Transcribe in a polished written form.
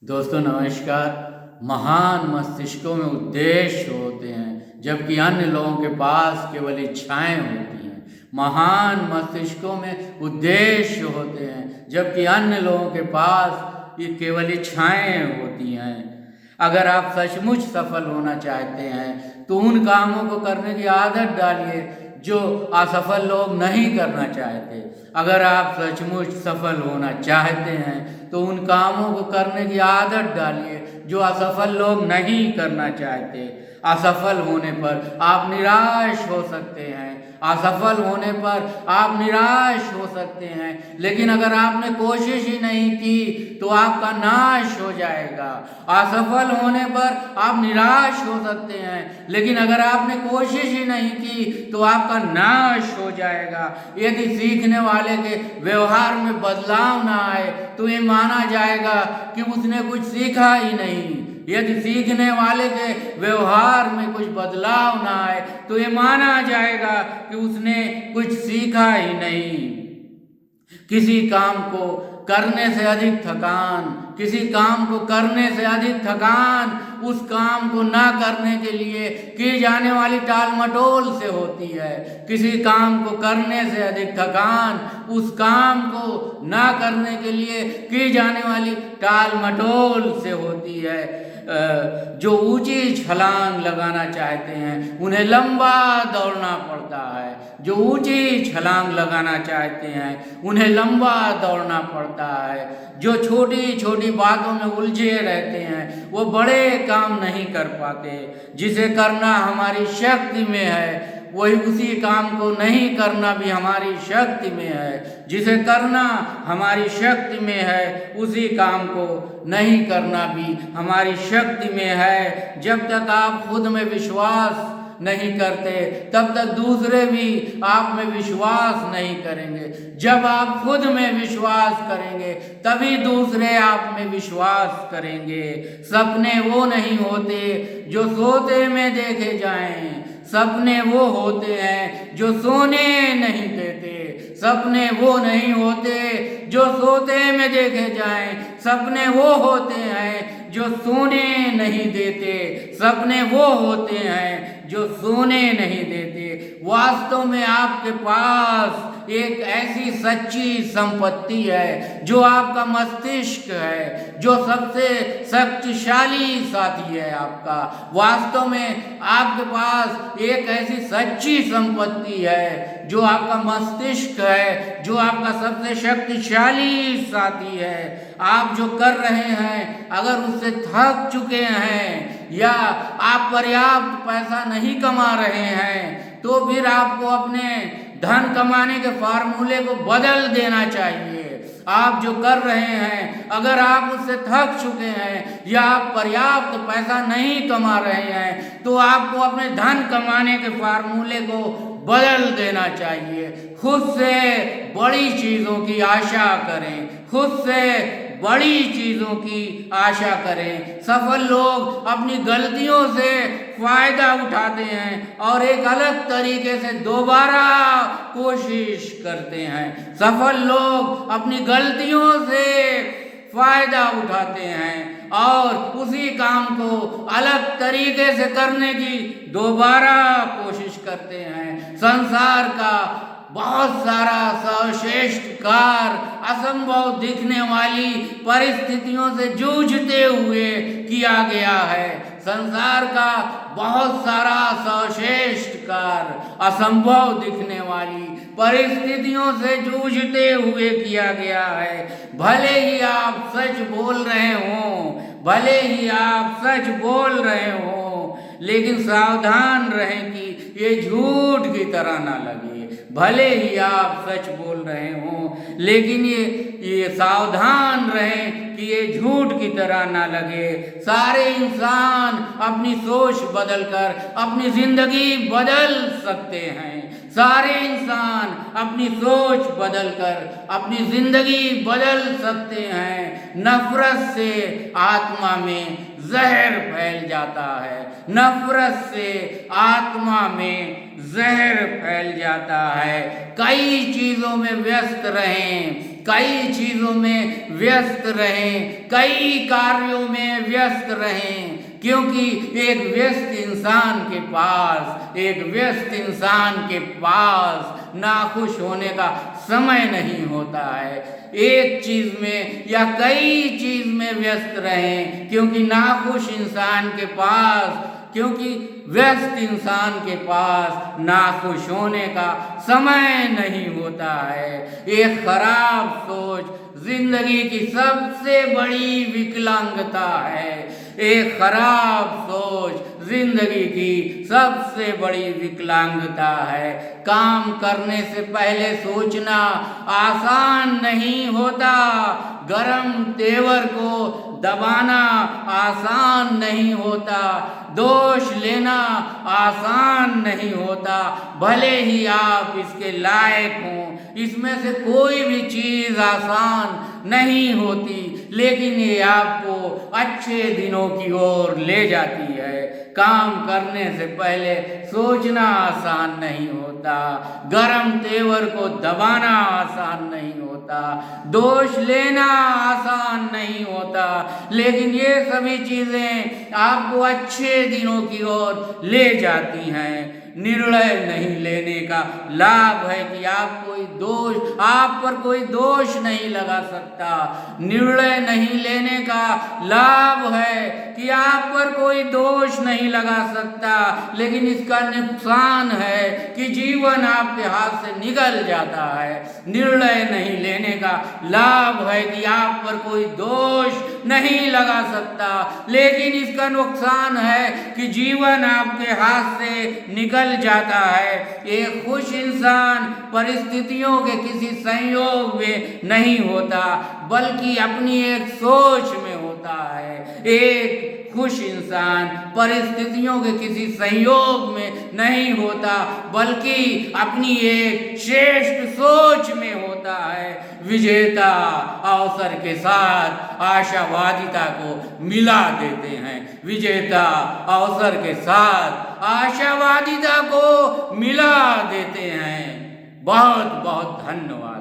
दोस्तों नमस्कार। महान मस्तिष्कों में उद्देश्य होते हैं जबकि अन्य लोगों के पास केवल इच्छाएं होती हैं। महान मस्तिष्कों में उद्देश्य होते हैं जबकि अन्य लोगों के पास ये केवल इच्छाएं होती हैं। अगर आप सचमुच सफल होना चाहते हैं तो उन कामों को करने की आदत डालिए जो असफल लोग नहीं करना चाहते। अगर आप सचमुच सफल होना चाहते हैं तो उन कामों को करने की आदत डालिए जो असफल लोग नहीं करना चाहते। असफल होने पर आप निराश हो सकते हैं, असफल होने पर आप निराश हो सकते हैं, लेकिन अगर आपने कोशिश ही नहीं की तो आपका नाश हो जाएगा। असफल होने पर आप निराश हो सकते हैं, लेकिन अगर आपने कोशिश ही नहीं की तो आपका नाश हो जाएगा। यदि सीखने वाले के व्यवहार में बदलाव ना आए तो ये माना जाएगा कि उसने कुछ सीखा ही नहीं। यदि सीखने वाले के व्यवहार में कुछ बदलाव ना आए तो ये माना जाएगा कि उसने कुछ सीखा ही नहीं। किसी काम को करने से अधिक थकान, किसी काम को करने से अधिक थकान उस काम को ना करने के लिए की जाने वाली टाल मटोल से होती है। किसी काम को करने से अधिक थकान उस काम को ना करने के लिए की जाने वाली टाल मटोल से होती है। जो ऊंची छलांग लगाना चाहते हैं उन्हें लंबा दौड़ना पड़ता है। जो ऊंची छलांग लगाना चाहते हैं उन्हें लंबा दौड़ना पड़ता है। जो छोटी छोटी बातों में उलझे रहते हैं वो बड़े काम नहीं कर पाते। जिसे करना हमारी शक्ति में है वही उसी काम को नहीं करना भी हमारी शक्ति में है। जिसे करना हमारी शक्ति में है उसी काम को नहीं करना भी हमारी शक्ति में है। जब तक आप खुद में विश्वास नहीं करते तब तक दूसरे भी आप में विश्वास नहीं करेंगे। जब आप खुद में विश्वास करेंगे तभी दूसरे आप में विश्वास करेंगे। सपने वो नहीं होते जो सोते में देखे जाएं, सपने वो होते हैं जो सोने नहीं देते। सपने वो नहीं होते जो सोते में देखे जाएं, सपने वो होते हैं जो सोने नहीं देते। सपने वो होते हैं जो सोने नहीं देते। वास्तव में आपके पास एक ऐसी सच्ची संपत्ति है जो आपका मस्तिष्क है, जो सबसे शक्तिशाली साथी है आपका। वास्तव में आपके पास एक ऐसी सच्ची संपत्ति है जो आपका मस्तिष्क है, जो आपका सबसे शक्तिशाली साथी है। आप जो कर रहे हैं अगर उससे थक चुके हैं या आप पर्याप्त पैसा नहीं कमा रहे हैं तो फिर आपको अपने धन कमाने के फार्मूले को बदल देना चाहिए। आप जो कर रहे हैं अगर आप उससे थक चुके हैं या आप पर्याप्त पैसा नहीं कमा रहे हैं तो आपको अपने धन कमाने के फार्मूले को बदल देना चाहिए। खुद से बड़ी चीज़ों की आशा करें, खुद से बड़ी चीज़ों की आशा करें। सफल लोग अपनी गलतियों से फायदा उठाते हैं और एक अलग तरीके से दोबारा कोशिश करते हैं। सफल लोग अपनी गलतियों से फायदा उठाते हैं और उसी काम को अलग तरीके से करने की दोबारा कोशिश करते हैं। संसार का बहुत सारा सर्वश्रेष्ठ कार्य असंभव दिखने वाली परिस्थितियों से जूझते हुए किया गया है। संसार का बहुत सारा सर्वश्रेष्ठ कार्य असंभव दिखने वाली परिस्थितियों से जूझते हुए किया गया है। भले ही आप सच बोल रहे हों, भले ही आप सच बोल रहे हों, लेकिन सावधान रहें कि ये झूठ की तरह ना लगे। भले ही आप सच बोल रहे हों लेकिन ये सावधान रहें कि ये झूठ की तरह ना लगे। सारे इंसान अपनी सोच बदलकर अपनी जिंदगी बदल सकते हैं। सारे इंसान अपनी सोच बदलकर अपनी जिंदगी बदल सकते हैं। नफरत से आत्मा में जहर फैल जाता है, नफरत से आत्मा में जहर फैल जाता है। कई चीज़ों में व्यस्त रहें, कई चीज़ों में व्यस्त रहें, कई कार्यों में व्यस्त रहें, क्योंकि एक व्यस्त इंसान के पास नाखुश होने का समय नहीं होता है। एक चीज़ में या कई चीज़ में व्यस्त रहें, क्योंकि व्यस्त इंसान के पास नाखुश होने का समय नहीं होता है। एक खराब सोच जिंदगी की सबसे बड़ी विकलांगता है। एक खराब सोच जिंदगी की सबसे बड़ी विकलांगता है। काम करने से पहले सोचना आसान नहीं होता, गरम तेवर को दबाना आसान नहीं होता, दोष लेना आसान नहीं होता, भले ही आप इसके लायक हों। इसमें से कोई भी चीज़ आसान नहीं होती, लेकिन ये आपको अच्छे दिनों की ओर ले जाती है। काम करने से पहले सोचना आसान नहीं होता, गरम तेवर को दबाना आसान नहीं होता, दोष लेना आसान नहीं होता, लेकिन ये सभी चीज़ें आपको अच्छे दिनों की ओर ले जाती हैं। निर्णय नहीं लेने का लाभ है कि आप पर कोई दोष नहीं लगा सकता। निर्णय नहीं लेने का लाभ है कि आप पर कोई दोष नहीं लगा सकता, लेकिन इसका नुकसान है कि जीवन आपके हाथ से निकल जाता है। निर्णय नहीं लेने का लाभ है कि आप पर कोई दोष नहीं लगा सकता, लेकिन इसका नुकसान है कि जीवन आपके हाथ से निकल जाता है। एक खुश इंसान परिस्थितियों के किसी संयोग में नहीं होता, बल्कि अपनी एक सोच में होता है। एक खुश इंसान परिस्थितियों के किसी संयोग में नहीं होता, बल्कि अपनी एक श्रेष्ठ सोच में होता है। विजेता अवसर के साथ आशावादिता को मिला देते हैं। विजेता अवसर के साथ आशावादिता को मिला देते हैं। बहुत बहुत धन्यवाद।